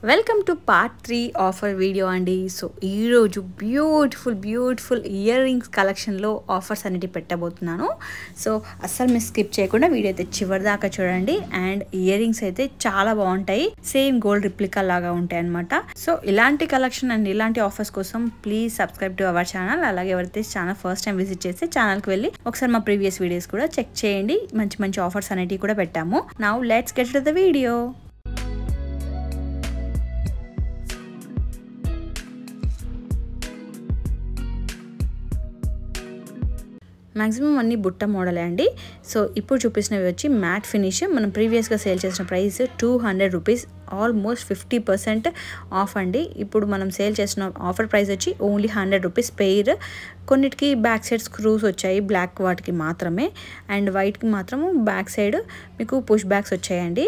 Welcome to part 3 offer video అండి. So ఈరోజు beautiful ear rings కలెక్షన్లో ఆఫర్స్ అనేవి పెట్టబోతున్నాను. సో అస్సలు మీరు స్కిప్ చేయకుండా వీడియో అయితే చివరి దాకా చూడండి. అండ్ ఇయర్ రింగ్స్ అయితే చాలా బాగుంటాయి, సేమ్ గోల్డ్ రిప్లికా లాగా ఉంటాయి అనమాట. సో ఇలాంటి కలెక్షన్ అండ్ ఇలాంటి ఆఫర్స్ కోసం please subscribe to our channel. అలాగే ఎవరైతే ఛానల్ ఫస్ట్ టైం విజిట్ చేస్తే ఛానల్కి వెళ్ళి ఒకసారి మా ప్రీవియస్ వీడియోస్ కూడా చెక్ చేయండి. మంచి ఆఫర్స్ అనేటివి కూడా పెట్టాము. Now let's get to the video. Maximum అన్ని బుట్ట మోడలే అండి. సో ఇప్పుడు చూపించినవి వచ్చి మ్యాట్ ఫినిష్. మనం ప్రీవియస్గా సేల్ చేసిన ప్రైస్ 200 రూపీస్, ఆల్మోస్ట్ 50% ఆఫ్ అండి. ఇప్పుడు మనం సేల్ చేసిన ఆఫర్ ప్రైస్ వచ్చి ఓన్లీ 100 రూపీస్ పెయిర్. కొన్నిటికి బ్యాక్ సైడ్ స్క్రూస్ వచ్చాయి, బ్లాక్ వాటికి మాత్రమే, అండ్ వైట్కి మాత్రము బ్యాక్ సైడ్ మీకు పుష్ బ్యాక్స్ వచ్చాయండి.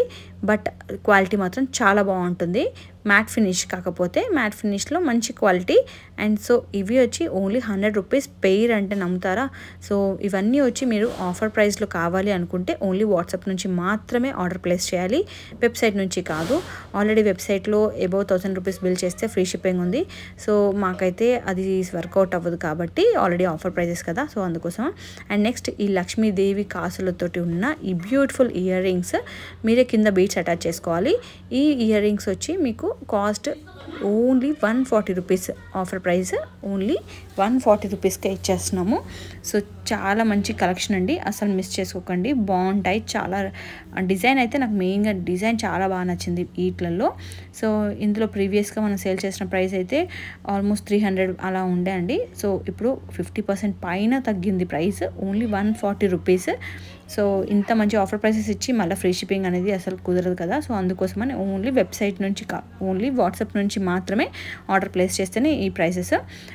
బట్ క్వాలిటీ మాత్రం చాలా బాగుంటుంది. మ్యాట్ ఫినిష్ కాకపోతే మ్యాట్ ఫినిష్లో మంచి క్వాలిటీ. అండ్ సో ఇవి వచ్చి ఓన్లీ 100 రూపీస్ పెయిర్ అంటే నమ్ముతారా? సో ఇవన్నీ వచ్చి మీరు ఆఫర్ ప్రైస్లో కావాలి అనుకుంటే ఓన్లీ వాట్సాప్ నుంచి మాత్రమే ఆర్డర్ ప్లేస్ చేయాలి, వెబ్సైట్ నుంచి కాదు. ఆల్రెడీ వెబ్సైట్లో అబౌవ్ 1000 రూపీస్ బిల్ చేస్తే ఫ్రీ షిప్పింగ్ ఉంది. సో మాకైతే అది వర్కౌట్ అవ్వదు కాబట్టి ఆల్రెడీ ఆఫర్ ప్రైజెస్ కదా, సో అందుకోసం. అండ్ నెక్స్ట్ ఈ లక్ష్మీదేవి కాసులతోటి ఉన్న ఈ బ్యూటిఫుల్ ఇయర్ రింగ్స్ మీరే కింద బీట్స్ అటాచ్ చేసుకోవాలి. ఈ ఇయర్ రింగ్స్ వచ్చి మీకు cost only 140 rupees. Offer price only 140 రూపీస్కే ఇచ్చేస్తున్నాము. సో చాలా మంచి కలెక్షన్ అండి, అసలు మిస్ చేసుకోకండి. బాగుంటాయి. చాలా డిజైన్ అయితే నాకు మెయిన్గా డిజైన్ చాలా బాగా నచ్చింది వీటిలలో. సో ఇందులో ప్రీవియస్గా మనం సేల్ చేసిన ప్రైస్ అయితే ఆల్మోస్ట్ 300 అలా ఉండే అండి. సో ఇప్పుడు 50% పైన తగ్గింది ప్రైస్, ఓన్లీ 140 రూపీస్. సో ఇంత మంచి ఆఫర్ ప్రైసెస్ ఇచ్చి మళ్ళీ ఫ్రీ షిప్పింగ్ అనేది అసలు కుదరదు కదా. సో అందుకోసమని ఓన్లీ వెబ్సైట్ నుంచి ఓన్లీ వాట్సాప్ నుంచి మాత్రమే ఆర్డర్ ప్లేస్ చేస్తేనే ఈ prices.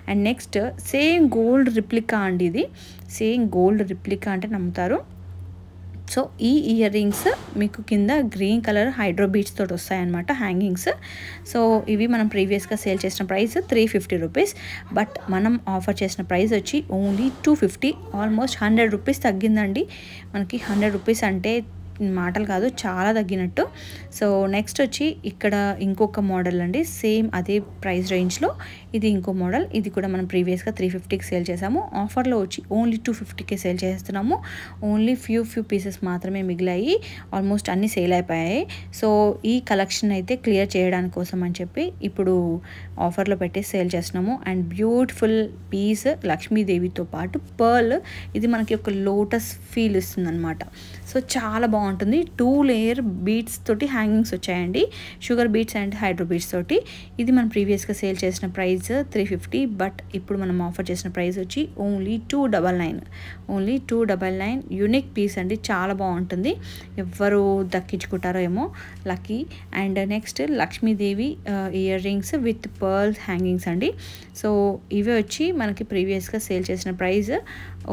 And next same gold replica అండి. ఇది సేమ్ గోల్డ్ రిప్లికా అంటే నమ్ముతారు. సో ఈ ఇయర్ రింగ్స్ మీకు కింద గ్రీన్ కలర్ హైడ్రో బీట్స్ తోటి వస్తాయన్నమాట, హ్యాంగింగ్స్. సో ఇవి మనం ప్రీవియస్గా సేల్ చేసిన ప్రైస్ 350 రూపీస్. బట్ మనం ఆఫర్ చేసిన ప్రైస్ వచ్చి ఓన్లీ 250, ఆల్మోస్ట్ 100 రూపీస్ తగ్గిందండి. మనకి 100 రూపీస్ అంటే మాటలు కాదు, చాలా తగ్గినట్టు. సో నెక్స్ట్ వచ్చి ఇక్కడ ఇంకొక మోడల్ అండి, సేమ్ అదే ప్రైస్ రేంజ్లో ఇది ఇంకో మోడల్. ఇది కూడా మనం ప్రీవియస్గా 350కి సేల్ చేసాము. ఆఫర్లో వచ్చి ఓన్లీ 250కి సేల్ చేస్తున్నాము. ఓన్లీ ఫ్యూ పీసెస్ మాత్రమే మిగిలాయి, ఆల్మోస్ట్ అన్నీ సేల్ అయిపోయాయి. సో ఈ కలెక్షన్ అయితే క్లియర్ చేయడానికి కోసం అని చెప్పి ఇప్పుడు ఆఫర్లో పెట్టి సేల్ చేస్తున్నాము. అండ్ బ్యూటిఫుల్ పీస్ లక్ష్మీదేవితో పాటు పర్ల్, ఇది మనకి ఒక లోటస్ ఫీల్ ఇస్తుంది అనమాట. సో చాలా బాగుంటుంది. 2 లేయర్ బీట్స్ తోటి హ్యాంగింగ్స్ వచ్చాయండి, sugar beads and hydro beads తోటి. ఇది మనం ప్రీవియస్గా సేల్ చేసిన ప్రైస్ 350. బట్ ఇప్పుడు మనం ఆఫర్ చేసిన ప్రైస్ వచ్చి ఓన్లీ 299. ఓన్లీ 299. యూనిక్ పీస్ అండి, చాలా బాగుంటుంది. ఎవరు దక్కించుకుంటారో ఏమో, lucky. And next Lakshmidevi ear rings with pearls hangings అండి. సో ఇవి వచ్చి మనకి ప్రీవియస్గా సేల్ చేసిన ప్రైస్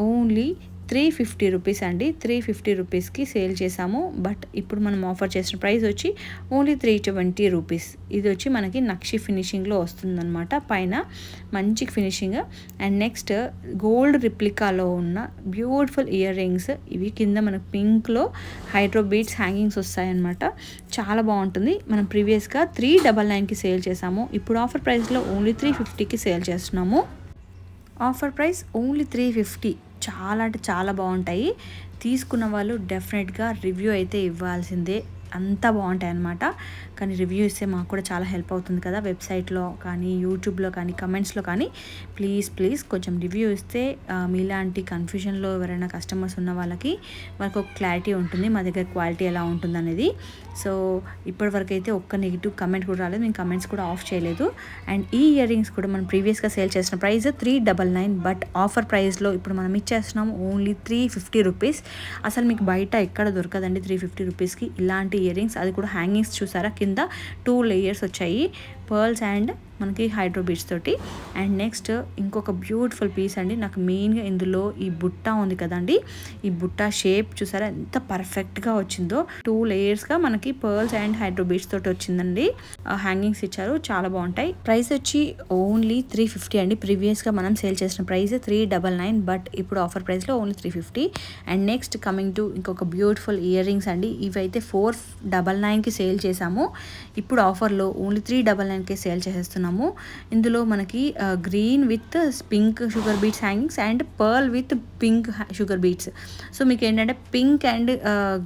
ఓన్లీ 350 రూపీస్ అండి. 350 రూపీస్కి సేల్ చేసాము. బట్ ఇప్పుడు మనం ఆఫర్ చేసిన ప్రైస్ వచ్చి ఓన్లీ 320 రూపీస్. ఇది వచ్చి మనకి నక్షి ఫినిషింగ్లో వస్తుందన్నమాట, పైన మంచి ఫినిషింగ్. అండ్ నెక్స్ట్ గోల్డ్ రిప్లికాలో ఉన్న బ్యూటిఫుల్ ఇయర్ రింగ్స్. ఇవి కింద మనకు పింక్లో హైడ్రో బీట్స్ హ్యాంగింగ్స్ వస్తాయన్నమాట, చాలా బాగుంటుంది. మనం ప్రీవియస్గా 399కి సేల్ చేసాము. ఇప్పుడు ఆఫర్ ప్రైస్లో ఓన్లీ 350కి సేల్ చేస్తున్నాము. Offer price only 350. చాలా అంటే చాలా బాగుంటాయి. తీసుకున్న వాళ్ళు డెఫినెట్గా రివ్యూ అయితే ఇవ్వాల్సిందే, అంత బాగుంటాయి అన్నమాట. కానీ రివ్యూ ఇస్తే మాకు కూడా చాలా హెల్ప్ అవుతుంది కదా, వెబ్సైట్లో కానీ యూట్యూబ్లో కానీ కమెంట్స్లో కానీ. ప్లీజ్ కొంచెం రివ్యూ ఇస్తే మీలాంటి కన్ఫ్యూజన్లో ఎవరైనా కస్టమర్స్ ఉన్న వాళ్ళకి ఒక క్లారిటీ ఉంటుంది మా దగ్గర క్వాలిటీ ఎలా ఉంటుంది అనేది. సో ఇప్పటివరకు అయితే ఒక్క నెగిటివ్ కమెంట్ కూడా రాలేదు, మేము కమెంట్స్ కూడా ఆఫ్ చేయలేదు. అండ్ ఈ ఇయర్ రింగ్స్ కూడా మనం ప్రీవియస్గా సేల్ చేసిన ప్రైస్ 399. బట్ ఆఫర్ ప్రైస్లో ఇప్పుడు మనం ఇచ్చేస్తున్నాము ఓన్లీ 350 రూపీస్. అసలు మీకు బయట ఎక్కడ దొరకదండి 350 రూపీస్కి ఇలాంటి ఇయర్ రింగ్స్. అది కూడా హ్యాంగింగ్స్ చూసారా, కింద 2 లేయర్స్ వచ్చాయి. పర్ల్స్ అండ్ మనకి హైడ్రో బీడ్స్ తోటి. అండ్ నెక్స్ట్ ఇంకొక బ్యూటిఫుల్ పీస్ అండి. నాకు మెయిన్గా ఇందులో ఈ బుట్ట ఉంది కదండి, ఈ బుట్ట షేప్ చూసారా ఎంత పర్ఫెక్ట్గా వచ్చిందో. 2 లేయర్స్గా మనకి పర్ల్స్ అండ్ హైడ్రో బీడ్స్ తోటి వచ్చిందండి. హ్యాంగింగ్స్ ఇచ్చారు, చాలా బాగుంటాయి. ప్రైస్ వచ్చి ఓన్లీ 350 అండి. ప్రీవియస్గా మనం సేల్ చేసిన ప్రైస్ 399, బట్ ఇప్పుడు ఆఫర్ ప్రైస్లో only 350. And next coming to ఇంకొక బ్యూటిఫుల్ ఇయర్ రింగ్స్ అండి. ఇవైతే 499కి సేల్ చేసాము, ఇప్పుడు ఆఫర్లో ఓన్లీ 399కి సేల్ చేసేస్తున్నాము. ఇందులో మనకి green with pink sugar beads hangings and pearl with pink sugar beads. So మీకు ఏంటంటే పింక్ అండ్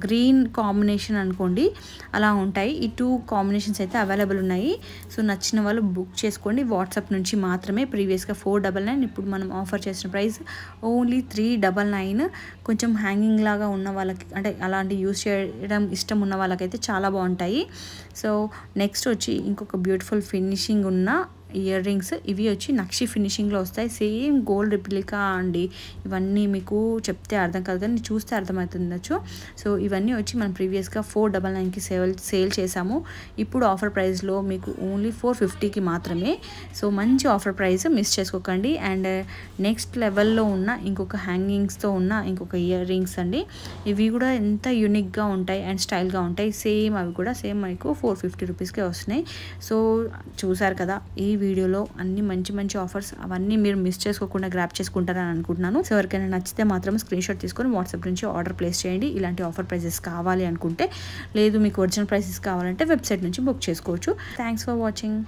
గ్రీన్ కాంబినేషన్ అనుకోండి, అలా ఉంటాయి. ఈ 2 కాంబినేషన్స్ అయితే అవైలబుల్ ఉన్నాయి. సో నచ్చిన వాళ్ళు బుక్ చేసుకోండి. వాట్సాప్ నుంచి మాత్రమే. ప్రీవియస్గా 499, ఇప్పుడు మనం ఆఫర్ చేసిన ప్రైస్ ఓన్లీ 399. కొంచెం హ్యాంగింగ్ లాగా ఉన్న వాళ్ళకి, అంటే అలాంటి యూస్ చేయడం ఇష్టం ఉన్న వాళ్ళకైతే చాలా బాగుంటాయి. సో నెక్స్ట్ వచ్చి ఇంకొక బ్యూటిఫుల్ ఫినిషింగ్ ఉన్న ఇయర్ రింగ్స్. ఇవి వచ్చి నక్షి ఫినిషింగ్లో వస్తాయి, సేమ్ గోల్డ్ రిప్లికా అండి. ఇవన్నీ మీకు చెప్తే అర్థం కాదు కానీ చూస్తే అర్థమవుతుండొచ్చు. సో ఇవన్నీ వచ్చి మనం ప్రీవియస్గా 499కి సేల్ చేసాము, ఇప్పుడు ఆఫర్ ప్రైస్లో మీకు ఓన్లీ 450కి మాత్రమే. సో మంచి ఆఫర్ ప్రైస్, మిస్ చేసుకోకండి. అండ్ నెక్స్ట్ లెవెల్లో ఉన్న ఇంకొక హ్యాంగింగ్స్తో ఉన్న ఇంకొక ఇయర్ రింగ్స్ అండి. ఇవి కూడా ఎంత యూనిక్గా ఉంటాయి అండ్ స్టైల్గా ఉంటాయి. సేమ్ అవి కూడా సేమ్ మీకు 450 రూపీస్కే వస్తున్నాయి. సో చూసారు కదా ఈ వీడియోలో అన్ని మంచి మంచి ఆఫర్స్, అవన్నీ మీరు మిస్ చేసుకోకుండా గ్రాప్ చేసుకుంటారని అనుకుంటున్నాను. సో ఎవరికైనా నచ్చితే మాత్రం స్క్రీన్ షాట్ తీసుకొని వాట్సాప్ నుంచి ఆర్డర్ ప్లేస్ చేయండి. ఇలాంటి ఆఫర్ ప్రైసెస్ కావాలి అనుకుంటే, లేదు మీకు ఒరిజినల్ ప్రైసెస్ కావాలంటే వెబ్సైట్ నుంచి బుక్ చేసుకోవచ్చు. Thanks for watching.